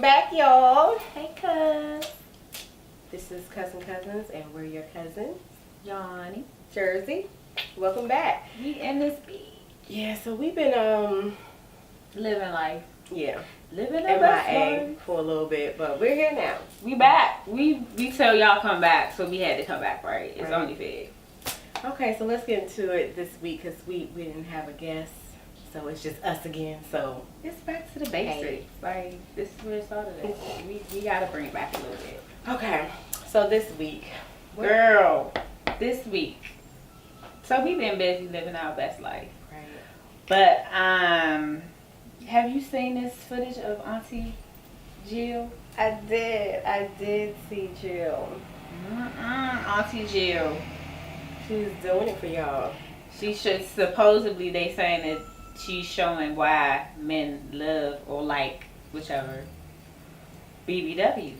back, y'all. Hey, cuz. This is Kussin Kuzzinz, and we're your cousins, Yoni. Jerzy. Welcome back. We in this beat. Yeah, so we've been Living life. yeah, Living the best MIA life. for a little bit, but we're here now. We back. We tell y'all come back, so we had to come back, right? It's Right. only fair. Okay, so let's get into it this week because we didn't have a guest, so it's just us again. So It's back to the basics. Like, this is where it started at. We gotta bring it back a little bit. okay, so this week, Girl, this week. So we been busy living our best life. right? But, have you seen this footage of Auntie Jill? I did see Jill. Auntie Jill. She's doing it for y'all. She should, supposedly they saying that she's showing why men love or like whichever BBWs.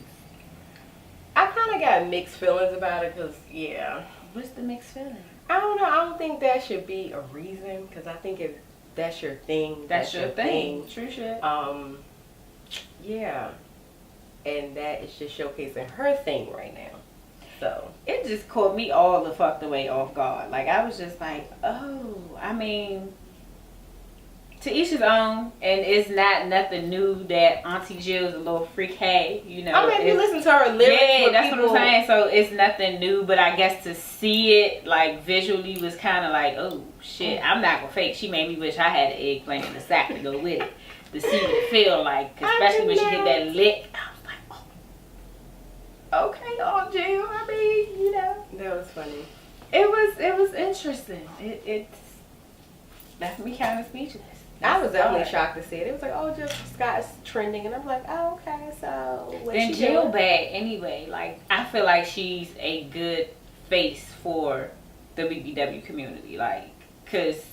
I kind of got mixed feelings about it because, yeah. What's the mixed feeling? I don't know. I don't think that should be a reason because I think if that's your thing, That's your thing. True shit. Yeah. And that is just showcasing her thing right now. So It just caught me all the fucked away off guard. Like, I was just like, oh, I mean, to each his own, and it's not nothing new that Auntie Jill's a little freak. Hey, you know. I mean, if you listen to her lyrics, yeah, that's people, what I'm saying. So it's nothing new, but I guess to see it like visually was kind of like, oh shit, I'm not gonna fake. She made me wish I had an eggplant in the sack to go with it to see what it feel like, especially when she hit that lick. I was like, oh, okay, Aunt Jill. I mean, you know, that was funny. it was interesting. It's left me kind of speechless. I was definitely shocked to see it. It was like, oh, Jill Scott's trending, and I'm like, oh, okay, so what's And she Jill doing? bad anyway. Like, I feel like she's a good face for the BBW community. Like, cause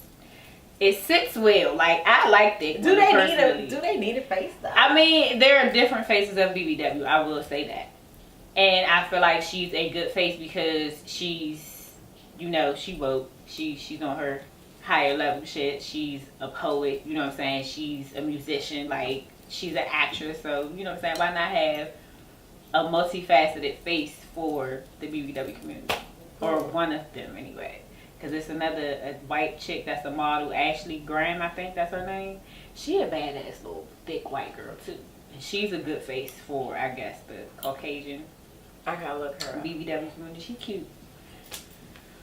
it sits well. Like, I liked it. Do they personally. need a face though? I mean, there are different faces of BBW. I will say that. And I feel like she's a good face because she's, you know, she woke. She's on her higher level shit. She's a poet, you know what I'm saying? She's a musician, like she's an actress, so you know what I'm saying? Why not have a multifaceted face for the BBW community? Or one of them anyway. Because it's a white chick that's a model, Ashley Graham, I think that's her name. She a badass little thick white girl too. And she's a good face for, I guess, the Caucasian I gotta look her up. BBW community. She cute.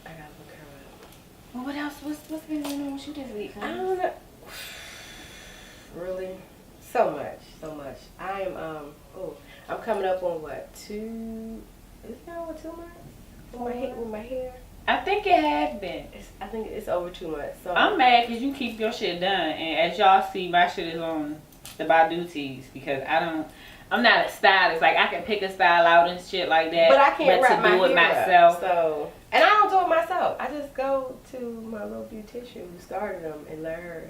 I gotta look her up. Well, what else? What's been going on with you this week? I don't know. Really? So much. I am, I'm coming up on what, is it over 2 months? With my hair? I think it had been. I think it's over 2 months. So I'm mad because you keep your shit done, and as y'all see, my shit is on the Badu tees because I'm not a stylist. Like, I can pick a style out and shit like that, but I can't wrap my to do it hair myself. Up, so, and I don't do it myself. I just go to my little beautician who started them and let her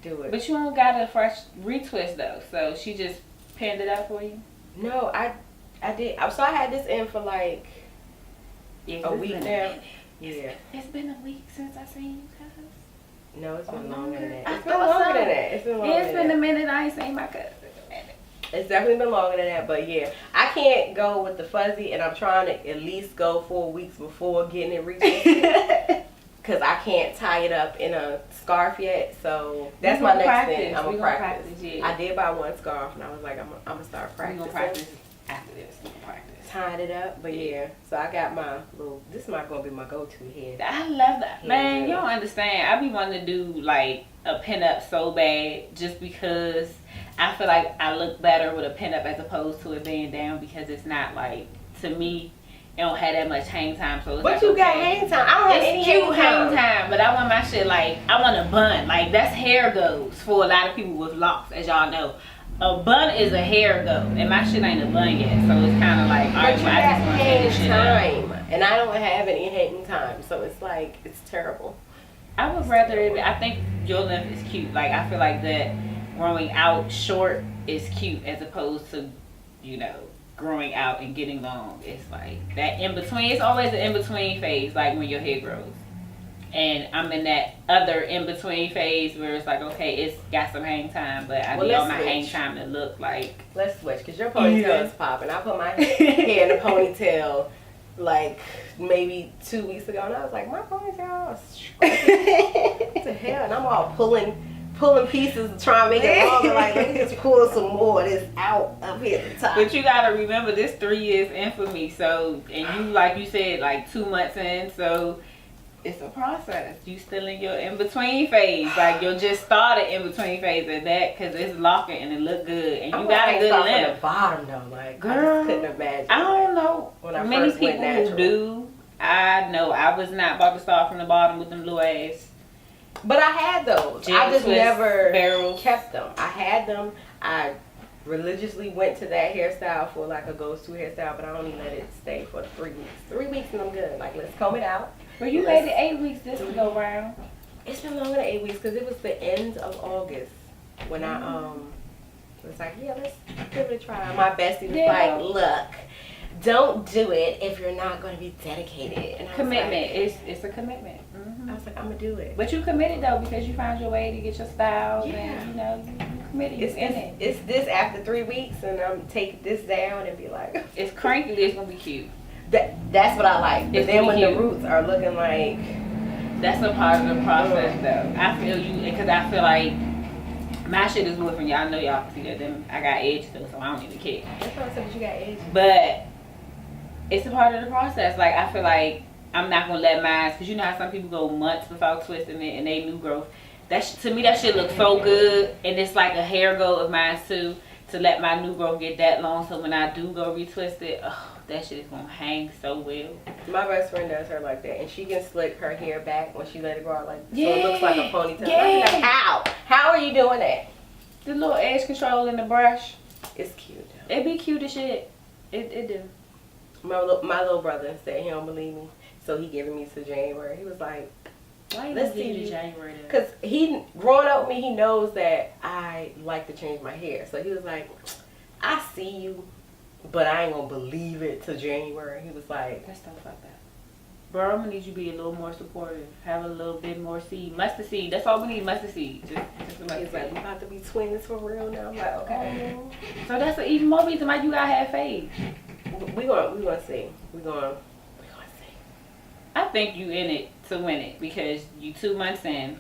do it. But you don't got a fresh retwist though, so she just pinned it up for you. No, I did. So I had this in for like a week now. Yeah. It's been a week since I seen you guys. No, it's been longer than that. I It's been thought longer so. than that. It's been longer It's than been that. a minute I ain't seen my cousin. It's definitely been longer than that, but yeah, I can't go with the fuzzy, and I'm trying to at least go 4 weeks before getting it retwisted because I can't tie it up in a scarf yet. So that's my next thing. I'm gonna practice. Yeah. I did buy one scarf, and I was like, I'm gonna start We practicing. gonna practice after this. We gonna practice. Tying it up, but yeah. So I got my little. This is not gonna be my go-to here. I love that. Yeah, Man, yeah. you don't understand. I be wanting to do like a pinup so bad just because I feel like I look better with a pinup as opposed to it being down because it's not like, to me, it don't have that much hang time. So it's But like, you got okay. hang time. I don't have It's any cute hang hang time, but I want my shit like, I want a bun. Like, that's hair goes for a lot of people with locks, as y'all know. A bun is a hair go, and my shit ain't a bun yet, so it's kind of like, But alright, you well, I got just want to take this shit out. time, and I don't have any hang time, so it's like it's terrible. I would rather it, I think your length is cute. Like, I feel like that growing out short is cute as opposed to, you know, growing out and getting long. It's like that in between. It's always an in between phase, like when your hair grows. And I'm in that other in-between phase where it's like, okay, it's got some hang time, but I need all my hang time to look like... Let's switch, because your ponytail is popping. I put my hair in a ponytail like maybe 2 weeks ago, and I was like, my ponytail is what the hell? And I'm all pulling pieces to try and make it longer. Like, let me just pull some more of this out up here at the top. But you gotta remember, this 3 years in for me. So, and you, like you said, like 2 months in, so it's a process. You still in your in-between phase. Like, you'll just started in-between phase at that, because it's locking and it look good. And you got a good length. From the bottom, though. Like, girl, I just couldn't imagine. I don't know. When I many first went people natural. who do. I know. I was not about to start from the bottom with them little ass. But I had those. I just never kept them. I had them. I religiously went to that hairstyle for like a go-to hairstyle, but I only let it stay for 3 weeks. 3 weeks and I'm good. Like, let's comb it out. Well, you made it 8 weeks this go round. It's been longer than 8 weeks because it was the end of August when I was like, yeah, let's give it a try. My bestie was like, look, don't do it if you're not going to be dedicated. And I commitment. Was like, it's a commitment. I was like, I'm going to do it. But you committed though, because you found your way to get your style. And you know, you committed. It's this after 3 weeks, and I'm taking this down and be like, it's crinkly. It's gonna be cute. That's what I like. But then when the roots are looking like, that's a part of the process though. I feel you, because I feel like my shit is different. Y'all know, y'all can see that. Then I got edge still, so I don't even care. That's what I said. You got edge. But it's a part of the process. Like, I feel like I'm not gonna let mine, because you know how some people go months without twisting it and they new growth. To me, that shit looks so good, and it's like a hair goal of mine too, to let my new growth get that long. So when I do go retwist it, that shit is gonna hang so well. My best friend does her like that, and she can slick her hair back when she let it grow out, like so it looks like a ponytail. Yeah. Like, how are you doing that? The little edge control in the brush. It's cute. It be cute as shit. It do. My little brother said he don't believe me, so he giving me to January. He was like, why you let's see see the January? Because he growing up with me, he knows that I like to change my hair. So he was like, I see you, but I ain't gonna believe it till January. He was like, let's talk about that. Bro, I'm gonna need you to be a little more supportive. Have a little bit more seed. Mustard seed. That's all we need, mustard seed. Just he's like, we about to be twins for real now. I'm like, okay. So that's even more reason why you gotta have faith. We gonna see. We gonna see. I think you in it to win it, because you 2 months in.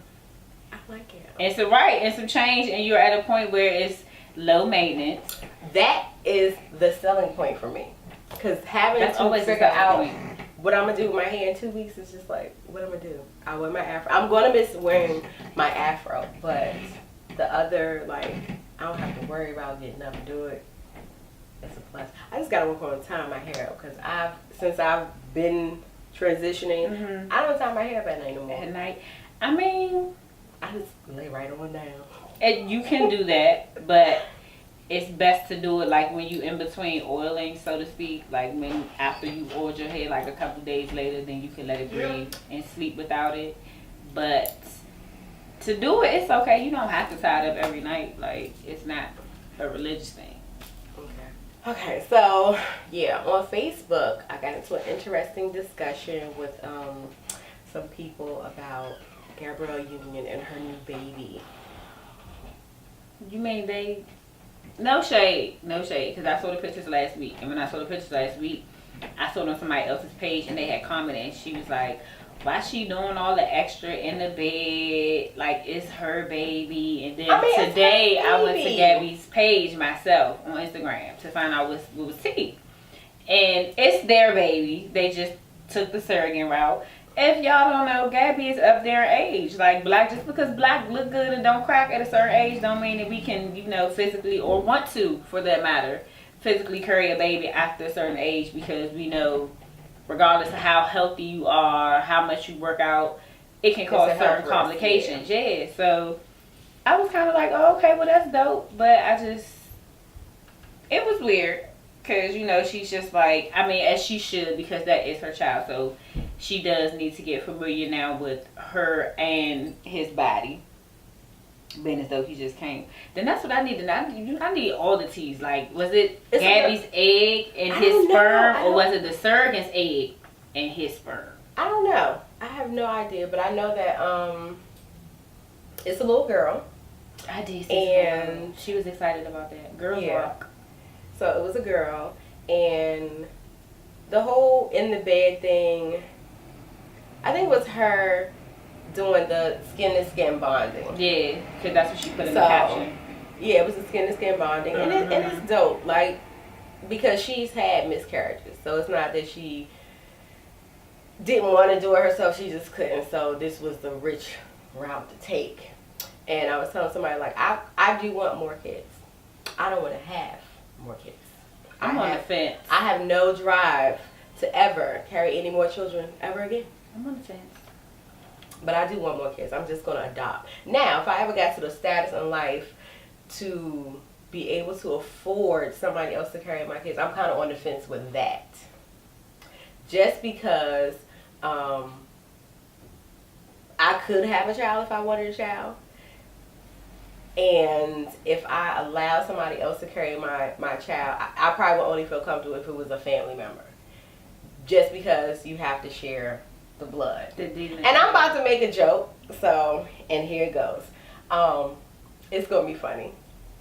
I like it. And some change, and you're at a point where it's low maintenance. That is the selling point for me. Because having to figure out what I'm gonna do with my hair in 2 weeks is just like, what I'm gonna do. I wear my afro. I'm gonna miss wearing my afro, but the other, like, I don't have to worry about getting up and do it. It's a plus. I just gotta work on tying my hair up, because since I've been transitioning, I don't tie my hair up at night no more. At night, I mean, I just lay right on down. And you can do that, but it's best to do it like when you in between oiling, so to speak. Like when after you oiled your hair, like a couple days later, then you can let it breathe and sleep without it. But to do it, it's okay. You don't have to tie it up every night. Like, it's not a religious thing. Okay, so yeah, on Facebook, I got into an interesting discussion with some people about Gabrielle Union and her new baby. You mean they? No shade, because I saw the pictures last week, and when I saw the pictures last week, I saw it on somebody else's page, and they had commented, and she was like, why she doing all the extra in the bed, like it's her baby? And then today I went to Gabby's page myself on Instagram to find out what was tea. And it's their baby. They just took the surrogate route. If y'all don't know, Gabby is up there in age. Like, black, just because black look good and don't crack at a certain age don't mean that we can, you know, physically, or want to, for that matter, physically carry a baby after a certain age, because we know, regardless of how healthy you are, how much you work out, it can cause certain complications. Yeah. So I was kind of like, oh, okay, well, that's dope. But it was weird, because, you know, she's just like, I mean, as she should, because that is her child. So she does need to get familiar now with her and his body, being as though he just came. Then that's what I need to know. I need all the teas. Like, was it Gabby's egg and his sperm, or was it the surrogate's egg and his sperm? I don't know. I have no idea, but I know that it's a little girl. I did. And she was excited about that. Girls rock. So it was a girl, and the whole in the bed thing, I think it was her doing the skin to skin bonding. Yeah, because that's what she put in the caption. Yeah, it was the skin to skin bonding, and it's dope. Like, because she's had miscarriages, so it's not that she didn't want to do it herself, she just couldn't. So this was the rich route to take. And I was telling somebody, like, I do want more kids. I don't want to have more kids. I'm on the fence. I have no drive to ever carry any more children ever again. I'm on the fence. But I do want more kids. I'm just going to adopt. Now, if I ever got to the status in life to be able to afford somebody else to carry my kids, I'm kind of on the fence with that. Just because I could have a child if I wanted a child. And if I allow somebody else to carry my child, I probably would only feel comfortable if it was a family member. Just because you have to share the blood. And I'm about to make a joke, so, and here it goes. It's going to be funny.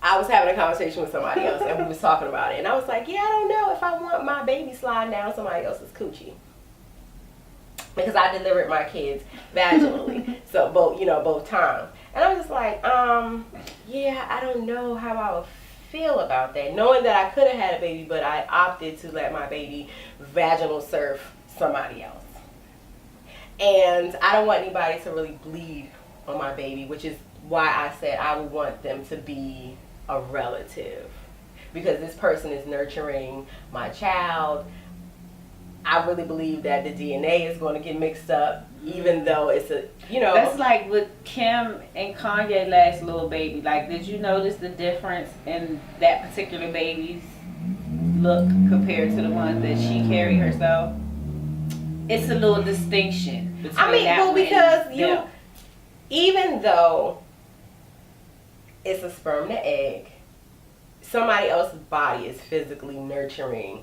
I was having a conversation with somebody else, and we was talking about it. And I was like, yeah, I don't know if I want my baby sliding down somebody else's coochie. Because I delivered my kids vaginally, so both times. And I was just like, yeah, I don't know how I would feel about that. Knowing that I could have had a baby, but I opted to let my baby vaginal surf somebody else. And I don't want anybody to really bleed on my baby, which is why I said I would want them to be a relative. Because this person is nurturing my child. I really believe that the DNA is going to get mixed up, even though it's That's like with Kim and Kanye last little baby. Like, did you notice the difference in that particular baby's look compared to the one that she carried herself? It's a little distinction between because even though it's a sperm to egg, somebody else's body is physically nurturing.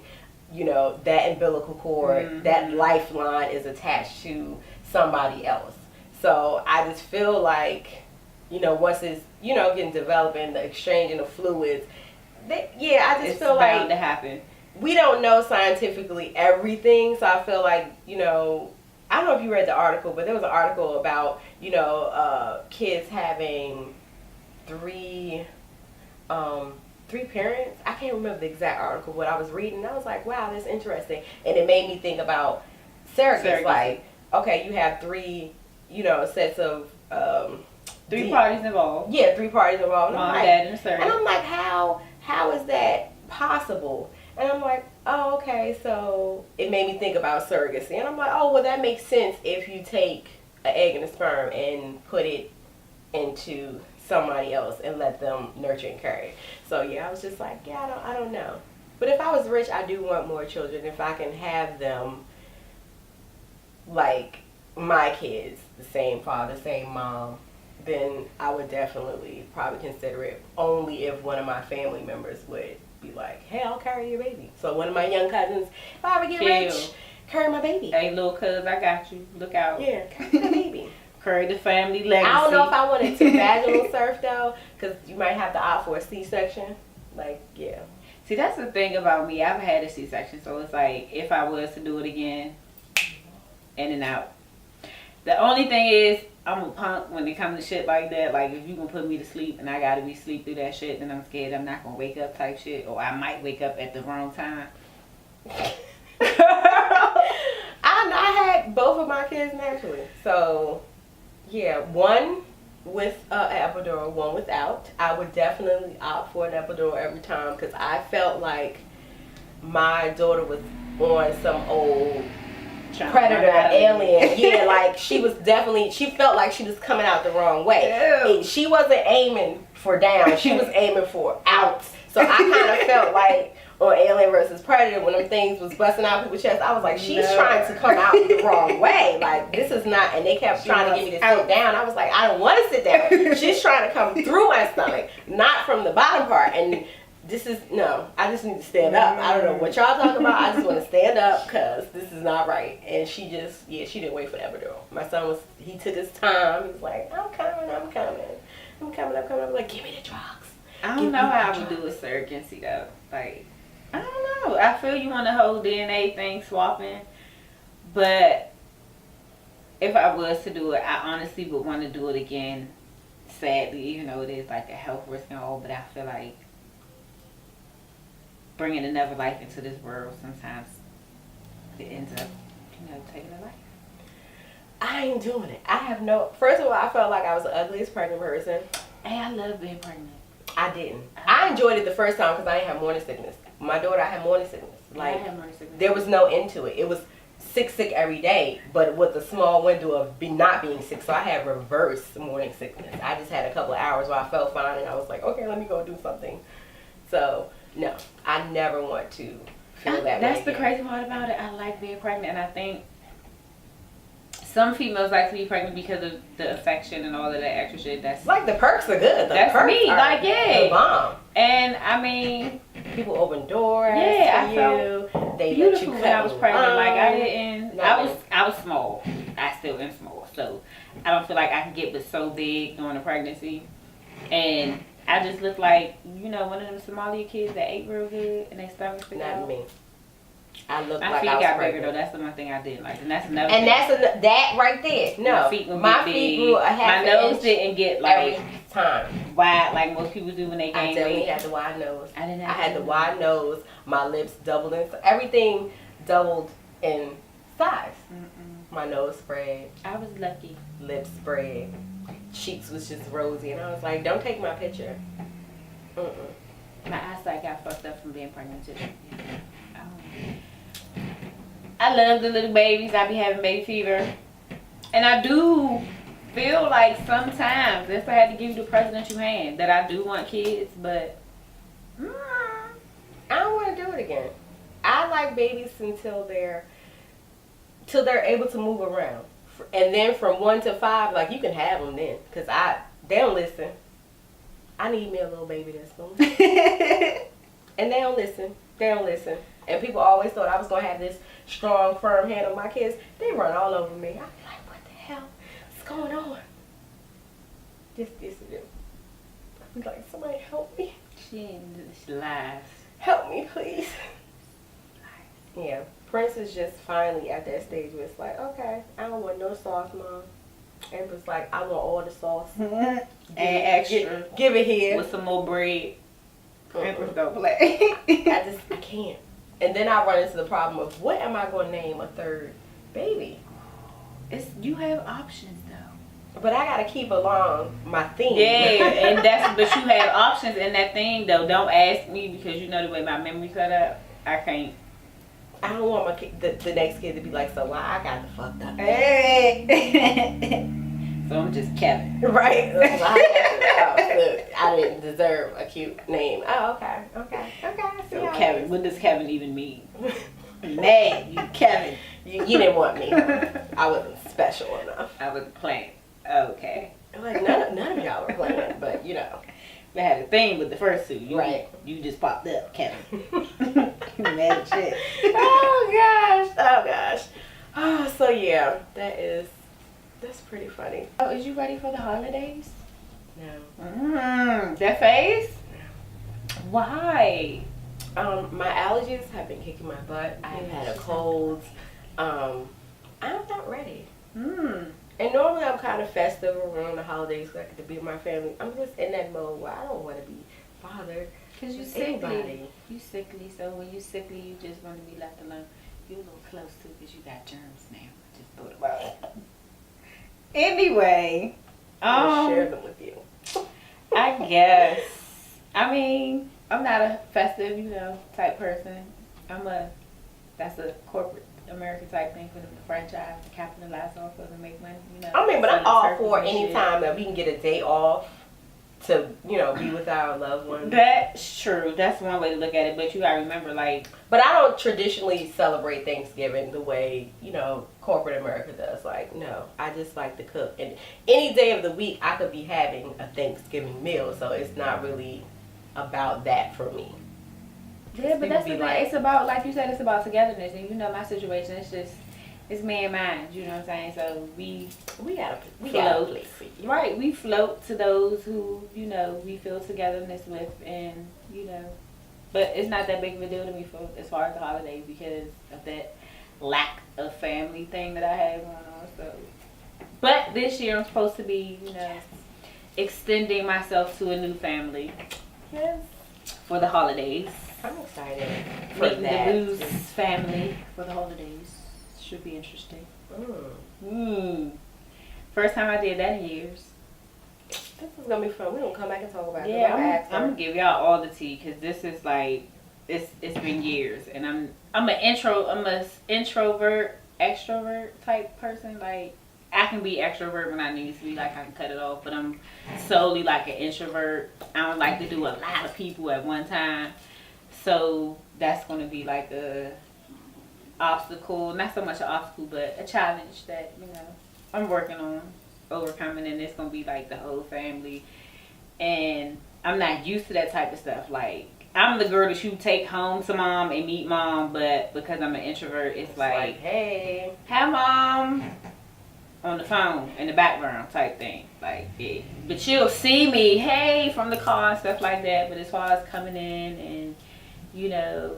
That umbilical cord, that lifeline is attached to somebody else. So I just feel like, once it's, getting developed and the exchanging of fluids, I feel like it's bound to happen. We don't know scientifically everything, so I feel like, I don't know if you read the article, but there was an article about, kids having three parents. I can't remember the exact article what I was reading. I was like, wow, that's interesting. And it made me think about surrogates. Like, okay, you have three, sets of three parties involved. Yeah, 3 parties involved. Mom, dad, and a surrogate. And I'm like, how is that possible? And I'm like, oh, okay, so it made me think about surrogacy. And I'm like, oh, well, that makes sense if you take an egg and a sperm and put it into somebody else and let them nurture and carry. So yeah, I was just like, yeah, I don't know. But if I was rich, I do want more children. If I can have them like my kids, the same father, same mom, then I would definitely probably consider it, only if one of my family members would be like, hey, I'll carry your baby. So one of my young cousins, if I ever get rich, carry my baby. Hey, little cuz, I got you. Look out. Yeah, carry my baby. Carry the family legacy. I don't know if I wanted to vaginal surf though, because you might have to opt for a C-section. Like, yeah. See, that's the thing about me. I've had a C-section, so it's like, if I was to do it again, in and out. The only thing is, I'm a punk when it comes to shit like that. Like, if you gonna put me to sleep and I gotta be asleep through that shit, then I'm scared I'm not gonna wake up type shit. Or I might wake up at the wrong time. I had both of my kids naturally. So, yeah, one with an epidural, one without. I would definitely opt for an epidural every time because I felt like my daughter was on some old predator alien. Yeah, like she felt like she was coming out the wrong way. She wasn't aiming for down, she was aiming for out. So I kind of felt like on Alien versus Predator, when them things was busting out people's chests, I was like, she's trying to come out the wrong way. Like, this is not, and they kept trying to get me to sit down. I was like, I don't want to sit down. She's trying to come through my stomach, not from the bottom part. And I just need to stand up. I don't know what y'all talking about. I just want to stand up because this is not right. And she didn't wait for the epidural. My son he took his time. He was like, I'm coming. I'm like, give me the drugs. I don't know how I would do a surrogacy though. Like, I don't know. I feel you want the whole DNA thing swapping, but if I was to do it, I honestly would want to do it again. Sadly, even though it is like a health risk and all, but I feel like bringing another life into this world sometimes it ends up, taking a life. I ain't doing it. First of all, I felt like I was the ugliest pregnant person. Hey, I love being pregnant. I didn't. I enjoyed it the first time because I didn't have morning sickness. My daughter, I had morning sickness. Like, I had morning sickness. There was no end to it. It was sick every day, but with a small window of not being sick. So I had reverse morning sickness. I just had a couple of hours where I felt fine and I was like, okay, let me go do something. So, no, I never want to feel that way. That's the crazy part about it. I like being pregnant, and I think some females like to be pregnant because of the affection and all of that extra shit. That's like the perks are good. That's me. Like, yeah. The bomb. And I mean, people open doors. Yeah, for I felt they beautiful let you when I was pregnant. Like I didn't. I was small. I still am small, so I don't feel like I can get but so big during a pregnancy. And I just look like one of them Somalia kids that ate real good and they stomach stick out. Not me. I look my like feet I was got pregnant. bigger though. That's the one thing I didn't like, and that's another. And thing. That right there. No, my feet grew a half My nose didn't get like every time wide like most people do when they gain weight. I definitely had the wide nose. I didn't. I had the wide nose. My lips doubled in. Everything doubled in size. My nose spread. I was lucky. Lips spread. Cheeks was just rosy, and I was like, "Don't take my picture." My eyesight got fucked up from being pregnant too. I love the little babies. I be having baby fever. And I do feel like sometimes, if I had to give you the presidential hand, that I do want kids, but I don't want to do it again. I like babies until they're able to move around. And then from 1 to 5, like, you can have them then. Because they don't listen. I need me a little baby that's going to and they don't listen. And people always thought I was going to have this strong, firm hand on my kids. They run all over me. I be like, what the hell is going on? Just this and them. I be like, somebody help me. She lies. Help me, please. Yeah. Prince is just finally at that stage where it's like, okay, I don't want no sauce, Mom. Amber's like, I want all the sauce. And extra. Give it here. With some more bread. Empress don't play. I can't. And then I run into the problem of what am I going to name a third baby? You have options though. But I gotta keep along my theme. Yeah, but you have options in that thing though. Don't ask me because you know the way my memory set up. I can't. I don't want the next kid to be like, so why I got the fucked up. Hey. So I'm just Kevin. Right. I didn't deserve a cute name. Oh, okay. So Kevin, what does Kevin even mean? Man, you Kevin. You didn't want me. I wasn't special enough. I was playing. Okay. Like none of y'all were playing, but I had a thing with the first two. You just popped up, Kevin. Mad as shit. Oh gosh. Oh, so yeah, that's pretty funny. Oh, is you ready for the holidays? No. That face? Why? My allergies have been kicking my butt. I've had a cold. I'm not ready. And normally I'm kind of festive around the holidays because I get to be with my family. I'm just in that mode where I don't want to be bothered. Because you sickly. You sickly, so when you sickly, you just want to be left alone. You're a little close too because you got germs now. I just thought about it. Anyway. I'll share them with you. I guess. I mean, I'm not a festive, type person. That's a corporate American type thing for them to franchise, to capitalize off of and make money, I mean, but I'm all for any time that we can get a day off to, be with our loved ones. That's true. That's one way to look at it, but you gotta remember, But I don't traditionally celebrate Thanksgiving the way, corporate America does. No, I just like to cook. And any day of the week, I could be having a Thanksgiving meal, so it's not really about that for me. Yeah, but that's the thing. It's about, like you said, it's about togetherness. And you know my situation, it's me and mine. You know what I'm saying? So we gotta float. Right, we float to those who, you know, we feel togetherness with, and, you know. But it's not that big of a deal to me for as far as the holidays because of that lack of family thing that I have going on. So, but this year I'm supposed to be, you know, extending myself to a new family. Yes. For the holidays. I'm excited for Meeting that. the Blues family for the holidays. Should be interesting. First time I did that in years. This is gonna be fun. We're gonna come back and talk about it. Yeah, I'm gonna give y'all all the tea because this is like it's been years, and I'm an introvert extrovert type person. Like I can be extrovert when I need to be, like I can cut it off, but I'm solely like an introvert. I don't like to do a lot of people at one time, so that's gonna be like a obstacle, not so much an obstacle, but a challenge that, you know, I'm working on overcoming, and it's gonna be like the whole family, and I'm not used to that type of stuff. Like I'm the girl that you take home to mom and meet mom, but because I'm an introvert, it's like hey mom on the phone in the background type thing. Like yeah. But she'll see me hey from the car and stuff like that, but as far as coming in and, you know,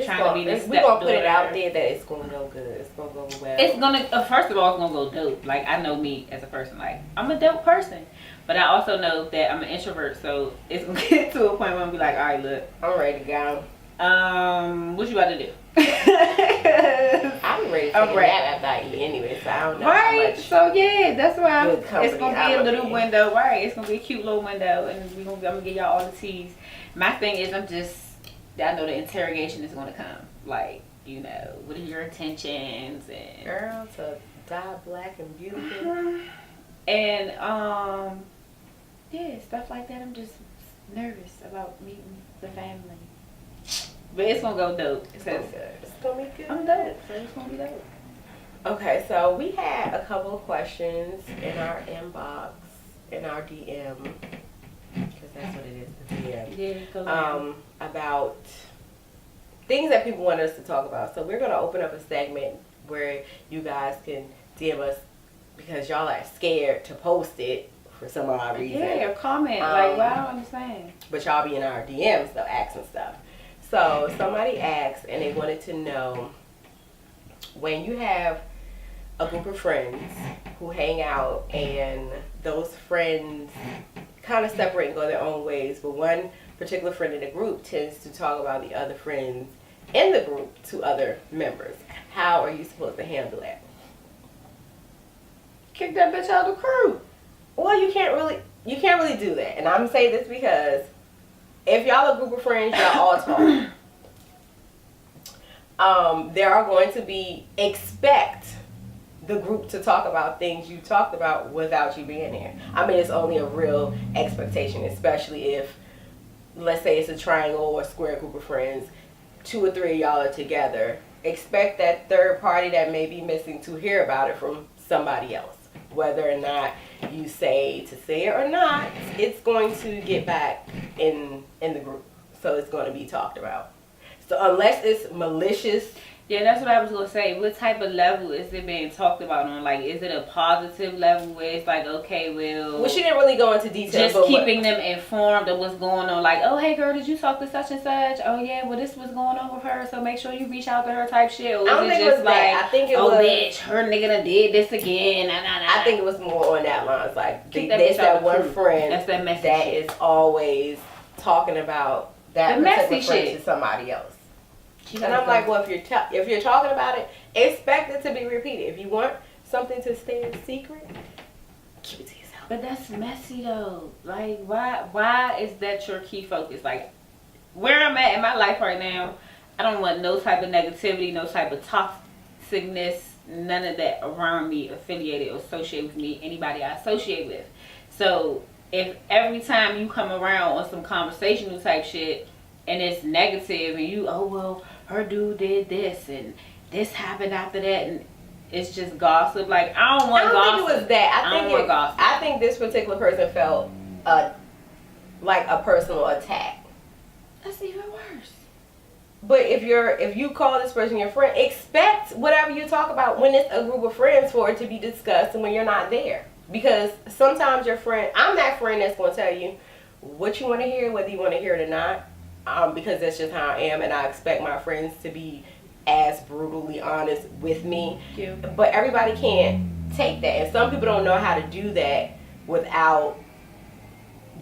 trying to be the stepdaughter, we're gonna put it out there that it's gonna go good. It's gonna go well. It's gonna first of all, it's gonna go dope. Like I know me as a person. Like I'm a dope person, but I also know that I'm an introvert. So it's gonna get to a point where I'm be like, all right, look, I'm ready to go. What you about to do? I'm ready to take a nap after I eat anyway. So I don't know how much. So yeah, that's why it's gonna be a little be. window. Right, it's gonna be a cute little window, and I'm gonna give y'all all the teas. My thing is, I know the interrogation is going to come. Like, you know, what are your intentions? And girl, to die black and beautiful. And, yeah, stuff like that. I'm just nervous about meeting the family. But it's going to go dope. It's going to be good. It's going to be good. I'm dope, so it's going to be dope. Okay, so we had a couple of questions in our inbox, in our DM. Because that's what it is, the DM. Yeah, about things that people want us to talk about. So we're going to open up a segment where you guys can DM us because y'all are scared to post it for some odd reason. Yeah, or comment. Like, well, I don't understand. But y'all be in our DMs, though, asking stuff. So somebody asked, and they wanted to know, when you have a group of friends who hang out and those friends kind of separate and go their own ways, but one particular friend in the group tends to talk about the other friends in the group to other members. How are you supposed to handle that? Kick that bitch out of the crew. Well, you can't really do that. And I'm saying this because if y'all a group of friends, y'all all talk. There are going to be expect the group to talk about things you talked about without you being there. I mean, it's only a real expectation, especially if, let's say it's a triangle or a square group of friends, 2 or 3 of y'all are together. Expect that third party that may be missing to hear about it from somebody else. Whether or not you say it or not, it's going to get back in the group. So it's going to be talked about. So unless it's malicious. Yeah, that's what I was going to say. What type of level is it being talked about on? Like, is it a positive level where it's like, okay, well, she didn't really go into detail. Just keeping them informed of what's going on. Like, oh, hey, girl, did you talk to such and such? Oh, yeah, well, this was going on with her, so make sure you reach out to her type shit. Or I don't think it was that. I think it was, bitch, her nigga done did this again. I think it was more on that lines. Like, there's that one friend that's that messy that shit. is always talking about that particular friend to somebody else. And I'm like, well, if you're talking about it, expect it to be repeated. If you want something to stay a secret, keep it to yourself. But that's messy though. Like, why is that your key focus? Like, where I'm at in my life right now, I don't want no type of negativity, no type of toxicness, none of that around me, affiliated or associated with me, anybody I associate with. So if every time you come around on some conversational type shit and it's negative and you, oh well, her dude did this and this happened after that, and it's just gossip. Like, I don't want gossip. I don't think it was that. I think this particular person felt like a personal attack. That's even worse. But if you call this person your friend, expect whatever you talk about when it's a group of friends for it to be discussed and when you're not there. Because sometimes your friend, I'm that friend that's going to tell you what you want to hear, whether you want to hear it or not. Because that's just how I am, and I expect my friends to be as brutally honest with me. But everybody can't take that, and some people don't know how to do that without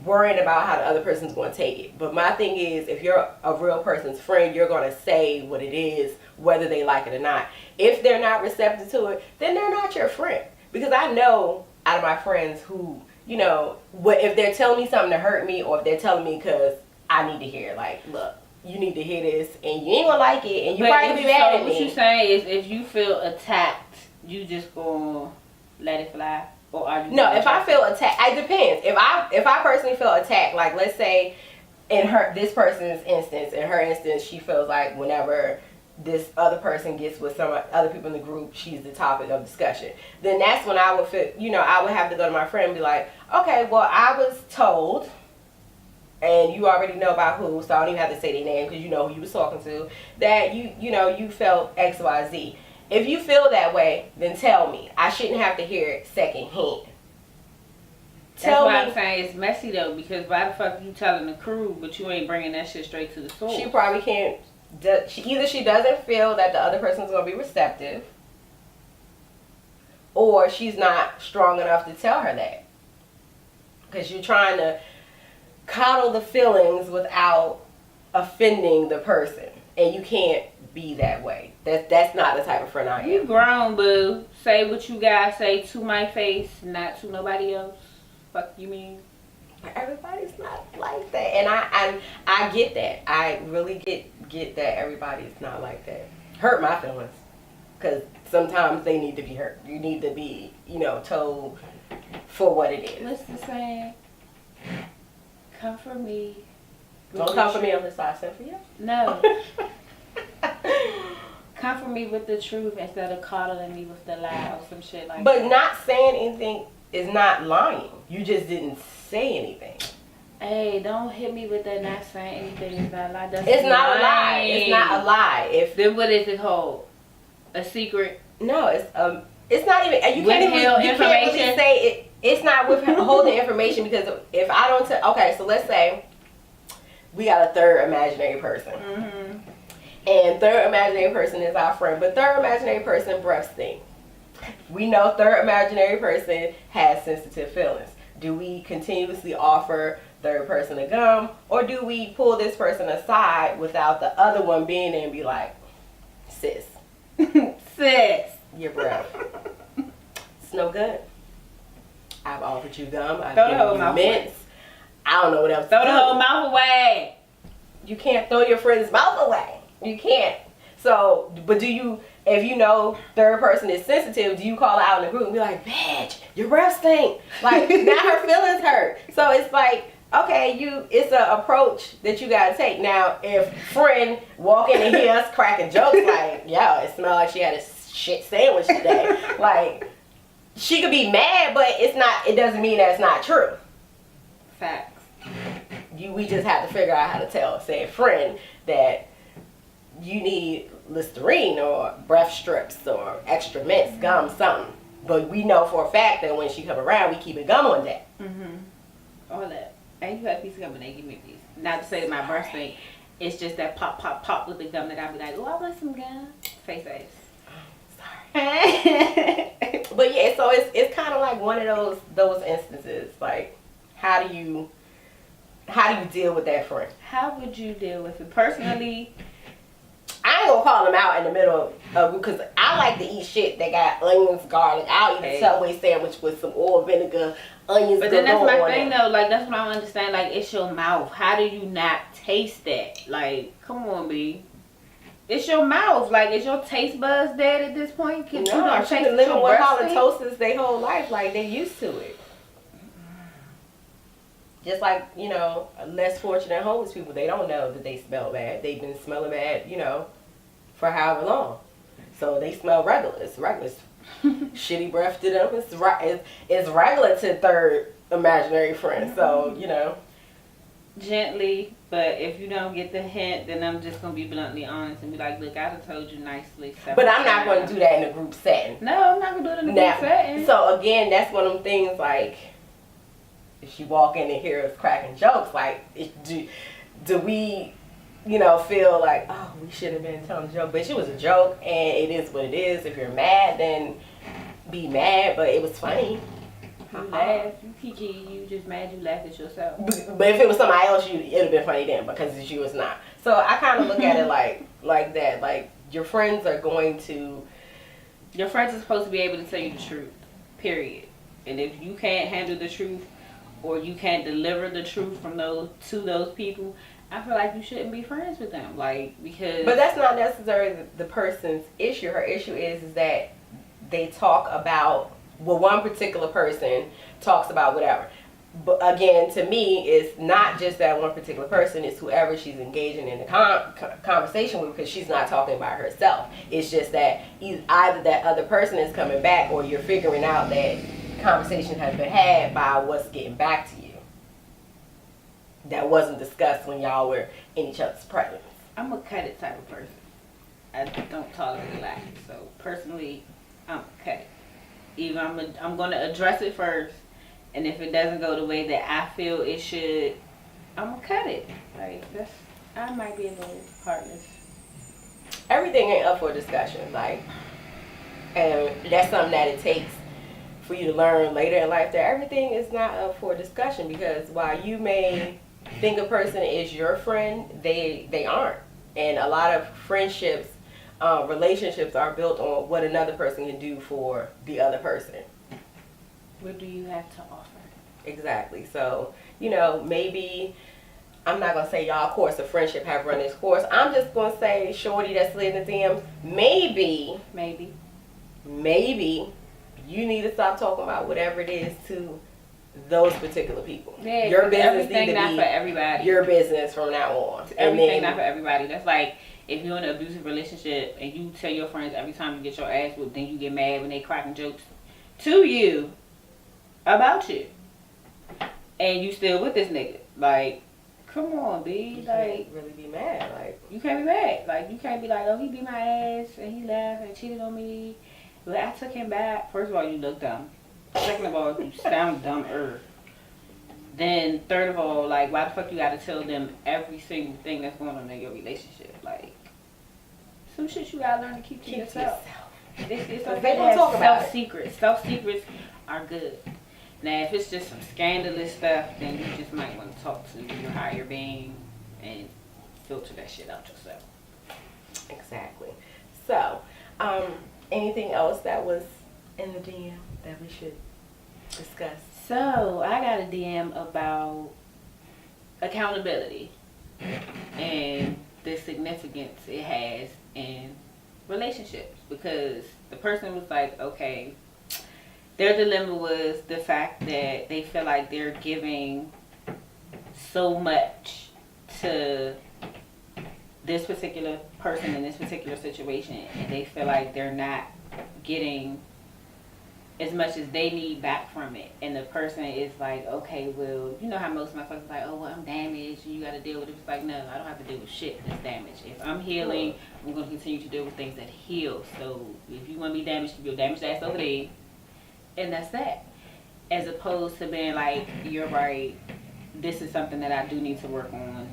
worrying about how the other person's going to take it. But my thing is, if you're a real person's friend, you're going to say what it is, whether they like it or not. If they're not receptive to it, then they're not your friend. Because I know out of my friends who, you know, if they're telling me something to hurt me, or if they're telling me because I need to hear, like, look, you need to hear this, and you ain't gonna like it, and you probably gonna be mad at me. What you saying is, if you feel attacked, you just gonna let it fly, or are you? No, if I feel attacked, it depends. If I personally feel attacked, like let's say in this person's instance, she feels like whenever this other person gets with some other people in the group, she's the topic of discussion. Then that's when I would feel, you know, I would have to go to my friend and be like, okay, well, I was told. And you already know about who, so I don't even have to say their name because you know who you was talking to, that you felt X, Y, Z. If you feel that way, then tell me. I shouldn't have to hear it secondhand. That's why I'm saying it's messy though, because why the fuck you telling the crew, but you ain't bringing that shit straight to the source? She probably can't. Either she doesn't feel that the other person's gonna be receptive, or she's not strong enough to tell her that. Because you're trying to coddle the feelings without offending the person, and you can't be that way. That's not the type of friend I am. You grown, boo. Say what you gotta say to my face, not to nobody else. Fuck you mean? Everybody's not like that, and I get that. I really get that everybody's not like that. Hurt my feelings, because sometimes they need to be hurt. You need to be, you know, told for what it is. What's the saying? Come for me. Don't come for me unless I send for you. No. Come for me with the truth instead of coddling me with the lie or some shit like that. But not saying anything is not lying. You just didn't say anything. Hey, don't hit me with that not saying anything is not a lie. It's not a lie. It's not a lie. Then what is it called? A secret? No, it's not even. You can't information. Really say it. It's not withholding information, because if I don't tell, okay, so let's say we got a third imaginary person, and third imaginary person is our friend, but third imaginary person breath stink. We know third imaginary person has sensitive feelings. Do we continuously offer third person a gum, or do we pull this person aside without the other one being there and be like, sis, your breath, it's no good. I've offered you gum. I've given you mints. I don't know what else. Throw the whole mouth away. You can't throw your friend's mouth away. You can't. So, but do you, if you know third person is sensitive, do you call her out in the group and be like, bitch, your breath stink? Like, now her feelings hurt. So it's like, okay, it's an approach that you gotta take. Now, if friend walk in and hear us cracking jokes like, yo, it smelled like she had a shit sandwich today. Like, she could be mad, but it doesn't mean that it's not true. Facts. We just have to figure out how to tell, say, a friend that you need Listerine or breath strips or extra mints, gum, something. But we know for a fact that when she come around, we keep a gum on deck. All that. And you had a piece of gum and they give me a piece. Not to say that my breath stink. It's just that pop, pop, pop with the gum that I'll be like, oh, I want some gum. Face ass. But yeah, so it's kind of like one of those instances. Like, how do you deal with that friend? How would you deal with it personally? I ain't gonna call them out in the middle of, because I like to eat shit that got onions, garlic. I'll eat a Subway sandwich with some oil, vinegar, onions. But then that's my thing though. Like, that's what I don't understand. Like, it's your mouth. How do you not taste that? Like, come on, B. It's your mouth. Like, is your taste buds dead at this point? No, she's been living with halitosis their whole life. Like, they used to it. Just like, you know, less fortunate homeless people, they don't know that they smell bad. They've been smelling bad, you know, for however long. So they smell regular. It's regular. Shitty breath to them. It's regular to third imaginary friend. So, you know, gently, but if you don't get the hint, then I'm just gonna be bluntly honest and be like, look, I done told you nicely. But I'm not going to do that in a group setting. No, I'm not gonna do it in a group setting. So again, that's one of them things. Like, if you walk in and hear us cracking jokes, like, do we, feel like, oh, we should have been telling a joke? But it was a joke, and it is what it is. If you're mad, then be mad. But it was funny. You laugh, you kiki, you just mad you laughed at yourself. But if it was somebody else, it would have been funny then, because you was not. So I kind of look at it like that. Like, your friends are supposed to be able to tell you the truth, period. And if you can't handle the truth, or you can't deliver the truth to those people, I feel like you shouldn't be friends with them. Like, because... But that's not necessarily the person's issue. Her issue is that they talk about... Well, one particular person talks about whatever. But again, to me, it's not just that one particular person. It's whoever she's engaging in the conversation with, because she's not talking about herself. It's just that either that other person is coming back, or you're figuring out that conversation has been had by what's getting back to you. That wasn't discussed when y'all were in each other's presence. I'm a cut it type of person. I don't tolerate lack. So personally, I'm a cut it. Either I'm going to address it first, and if it doesn't go the way that I feel it should, I'm going to cut it. Like, I might be a little heartless. Everything ain't up for discussion. Like, and that's something that it takes for you to learn later in life, that everything is not up for discussion, because while you may think a person is your friend, they aren't. And a lot of friendships, relationships are built on what another person can do for the other person. What do you have to offer? Exactly. So, maybe, I'm not going to say y'all course of friendship have run its course. I'm just going to say, shorty that slid in the DMs, maybe you need to stop talking about whatever it is to those particular people. Yeah, your business everything not for everybody. Your business from now on. Everything not for everybody. That's like, if you're in an abusive relationship and you tell your friends every time you get your ass whooped, then you get mad when they cracking jokes to you about you, and you still with this nigga. Like, come on, B. You can't really be mad. Like, you can't be mad. Like, you can't be like, oh, he beat my ass and he laughed and cheated on me, but I took him back. First of all, you look dumb. Second of all, you sound dumber. Then third of all, like, why the fuck you gotta tell them every single thing that's going on in your relationship? Like, some shit you gotta learn to keep to yourself. It's okay to have self-secrets. Self-secrets are good. Now, if it's just some scandalous stuff, then you just might want to talk to your higher being and filter that shit out yourself. Exactly. So, anything else that was in the DM that we should discuss? So, I got a DM about accountability and the significance it has in relationships, because the person was like, okay, their dilemma was the fact that they feel like they're giving so much to this particular person in this particular situation, and they feel like they're not getting as much as they need back from it. And the person is like, okay, well, you know how most motherfuckers like, oh, well, I'm damaged and you got to deal with it. It's like, no, I don't have to deal with shit that's damaged. If I'm healing, I'm going to continue to deal with things that heal. So if you want to be damaged, you'll damage ass over there. And that's that. As opposed to being like, you're right, this is something that I do need to work on.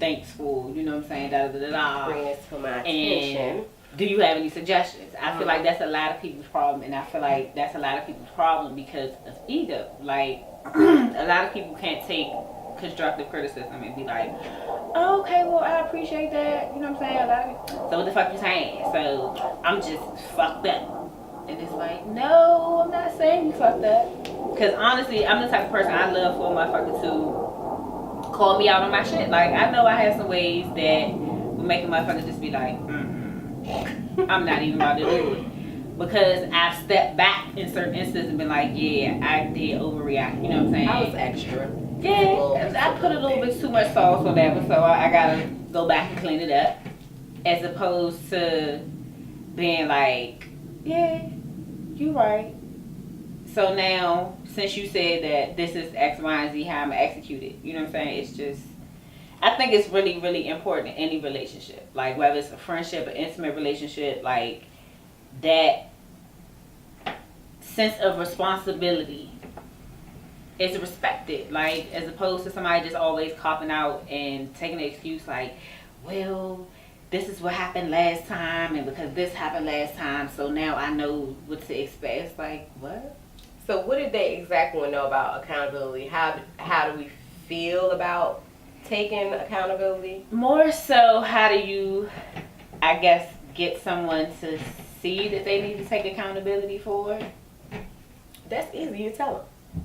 Thanks for, you know what I'm saying, da-da-da-da-da. Bring this to my attention. Do you have any suggestions? I feel like that's a lot of people's problem, and I feel like that's a lot of people's problem because of ego. Like, a lot of people can't take constructive criticism and be like, oh, okay, well, I appreciate that. You know what I'm saying? A lot of people, so what the fuck you saying? So I'm just fucked up. And it's like, no, I'm not saying you fucked up. Because honestly, I'm the type of person I love for a motherfucker to call me out on my shit. Like, I know I have some ways that will make a motherfucker just be like, I'm not even about to do it. Because I've stepped back in certain instances and been like, yeah, I did overreact. You know what I'm saying? I was extra. Yeah, I put a little bit too much sauce on that one, so I gotta go back and clean it up. As opposed to being like, yeah, you right. So now, since you said that this is X, Y, and Z, how I'm gonna execute it, you know what I'm saying? It's just, I think it's really, really important in any relationship. Like, whether it's a friendship, an intimate relationship, like, that sense of responsibility is respected. Like, as opposed to somebody just always copping out and taking an excuse like, well, this is what happened last time, and because this happened last time, so now I know what to expect. It's like, what? So what did they exactly want to know about accountability? How do we feel about taking accountability? More so, how do you, I guess, get someone to see that they need to take accountability for it? That's easy. You tell them.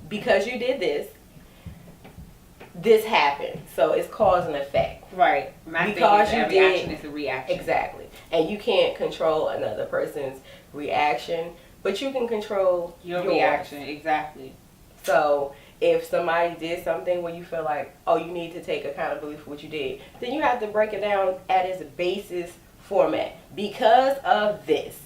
Because you did this happened. So it's cause and effect. Right. My Because thing is you every did- action is a reaction. Exactly. And you can't control another person's reaction, but you can control Your yours. reaction, exactly. So if somebody did something where you feel like, oh, you need to take accountability for what you did, then you have to break it down at its basis format. Because of this.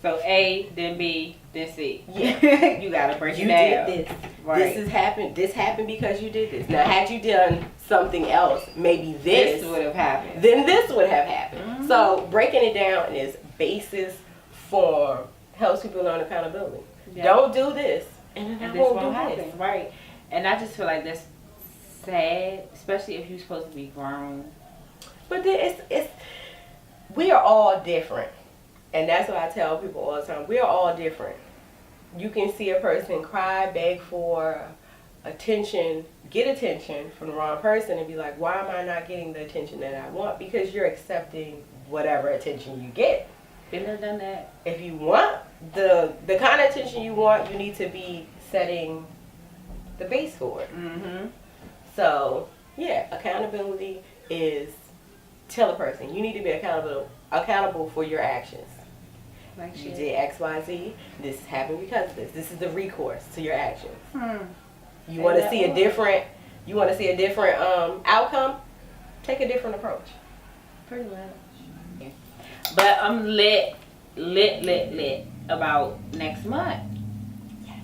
So A, then B, then C. Yeah. You gotta break You it down. did this. Right. This happened because you did this. Now, had you done something else, maybe This would have happened. then this would have happened. Mhm. So breaking it down in its basis form helps people learn accountability. Yeah. Don't do this, and then And I this won't won't do happen. this. Right. And I just feel like that's sad, especially if you're supposed to be grown. But then it's we are all different, and that's what I tell people all the time. We are all different. You can see a person cry, beg for attention, get attention from the wrong person, and be like, why am I not getting the attention that I want? Because you're accepting whatever attention you get. Been there, done that. If you want the kind of attention you want, you need to be setting the base for it. Mm-hmm. So yeah, accountability is tell a person you need to be accountable for your actions. Like You shit. did X, Y, Z. This happened because of this. This is the recourse to your actions. You want to see a different. You want to see a different outcome. Take a different approach. Pretty much. But I'm lit about next month.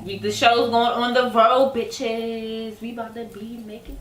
The show's going on the road, bitches. We about to be making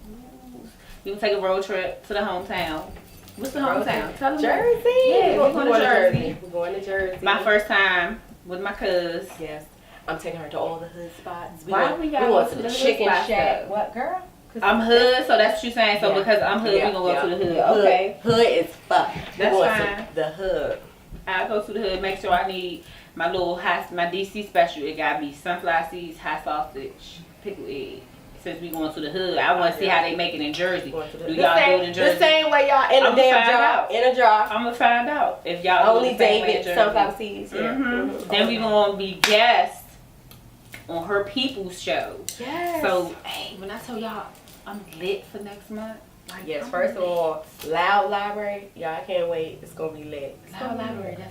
moves. We gonna take a road trip to the hometown. What's the hometown? Tell them. Jersey. Yeah, we're going to Jersey. We're going to Jersey. My first time with my cuz. Yes. I'm taking her to all the hood spots. Why we gotta going go to to the the hood chicken spots, shack? though? What, girl? I'm hood, so that's what you're saying. So Yeah. because I'm hood, Yeah, we gonna go to the hood. Hood- Okay. Hood is fuck. That's We're going fine. to the hood. I'll go to the hood, make sure I need my my DC special. It gotta be sunflower seeds, hot sausage, pickled egg. Since we going to the hood, I want to see how they make it in Jersey. Going to the, Do the y'all same, do it in Jersey? The same way y'all in a I'ma damn find jar. out. In a jar. I'm gonna find out if y'all Only do the same way in David Jersey. sunflower seeds. Yeah. Mhm. Then we gonna be guests on her people's show. Yes. So hey, when I tell y'all I'm lit for next month. Like, yes. I'm First of lit. all, Loud Library. Y'all, I can't wait. It's gonna be lit. It's Loud gonna be Library. lit.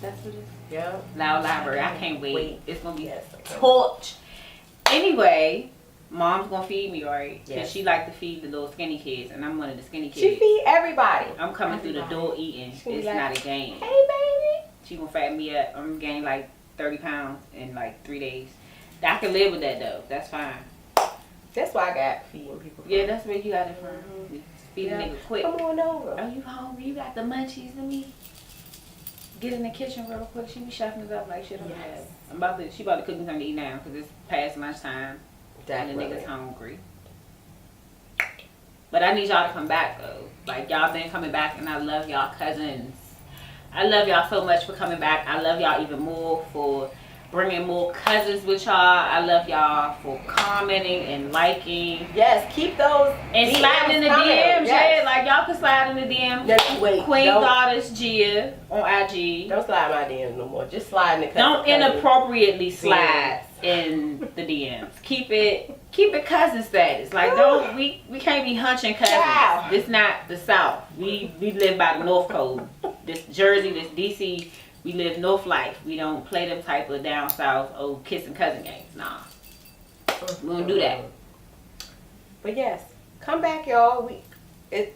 That's what it is. Yeah. Loud Library. I can't wait. Wait. It's gonna be Yes. I can't torch. Anyway, mom's gonna feed me, right? Because Yes. she like to feed the little skinny kids, and I'm one of the skinny She kids. feed everybody. I'm coming through the door eating. She be It's like, not a game. Hey, baby. She gonna fatten me up. I'm gaining like 30 pounds in like 3 days. I can live with that though. That's fine. That's why I got feeding people. Yeah, that's where you got it from. Mhm. Feed a Yeah. nigga quick. Come on over. Oh, you hungry? You got the munchies to me? Get in the kitchen real quick. She be shuffling it up like shit on Yes. that. She about to cook me something to eat now because it's past lunchtime and the Definitely. nigga's hungry. But I need y'all to come back though. Like y'all been coming back and I love y'all cousins. I love y'all so much for coming back. I love y'all even more for bringing more cousins with y'all. I love y'all for commenting and liking. Yes, keep those And DMs sliding in the coming. DMs, Yes. yeah. Like y'all can slide in the DMs. Just wait. Queen don't, Goddess Gia on IG. don't slide my DMs no more. Just slide in the Don't inappropriately slide Yes. in the DMs. Keep it cousin status. Like don't we can't be hunching cousins. Wow. This not the South. We live by the North Code. This Jersey, this DC, we live North life. We don't play them type of down south kissing cousin games. Nah. We don't do that. But yes, come back, y'all.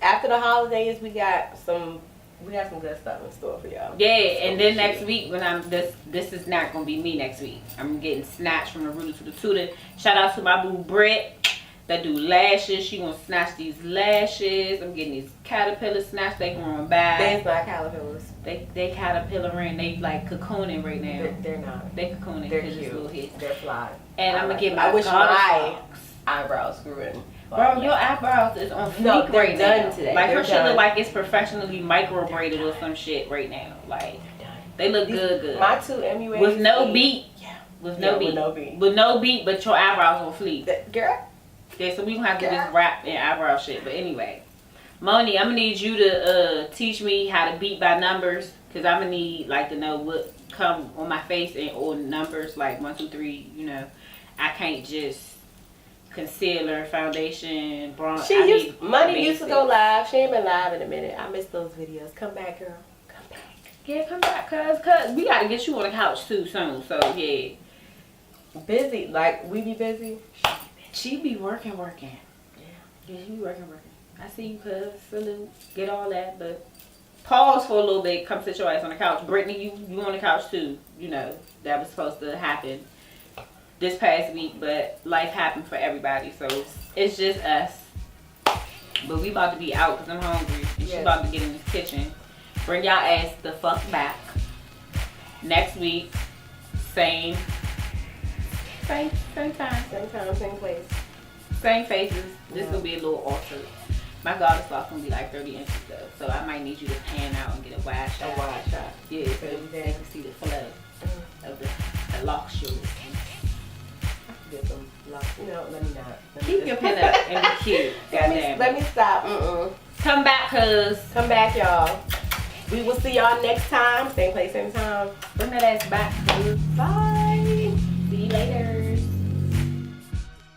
After the holidays, we got some good stuff in store for y'all. Yeah, and then next week when this is not gonna be me next week. I'm getting snatched from the rooter to the tutor. Shout out to my boo Britt. that do lashes. She gonna snatch these lashes. I'm getting these caterpillars snatched. They growing back. There's not caterpillars. They caterpillaring. They like cocooning right now. They're not. They cocooning. They're It's cute. little heads. They're fly. And I'm gonna get my I wish garter my socks. eyebrows grew in. Bro, your eyebrows is on No, fleek they're right done now. today. Like They're her shit done. look like it's professionally micro braided or some shit right now. Like they look good. My two MUAs With no beat. Yeah. With no beat. With no beat. With no beat, but your eyebrows on fleek. Girl. Yeah, so we gonna have to just wrap in eyebrow shit. But anyway, Moni, I'm gonna need you to teach me how to beat by numbers, cause I'm gonna need like to know what come on my face and or numbers like 1, 2, 3. You know, I can't just concealer, foundation, bronze. Money used to go live. She ain't been live in a minute. I missed those videos. Come back, girl. Come back. Yeah, come back, cuz we gotta get you on the couch too soon. So yeah. Busy, like we be busy. She be working. Yeah. Yeah, she be working. I see you, cuz. Salute. Get all that, but pause for a little bit. Come sit your ass on the couch. Brittany, you on the couch too. You know, that was supposed to happen this past week, but life happened for everybody, so it's just us. But we about to be out because I'm hungry, and she about to get in this kitchen. Bring y'all ass the fuck back. Next week, same time. Same time, same place. Same faces. This will be a little altered. My garter sock's gonna be like 30 inches though, so I might need you to pan out and get a wide shot. A wide shot. Yeah, so you can see the flow of the lock shoes. Get some locks. No, let me not. Keep your pin up and be cute. Let me stop. Come back, cuz. Come back, y'all. We will see y'all next time. Same place, same time. Bring that ass back, cuz. Bye. See you later.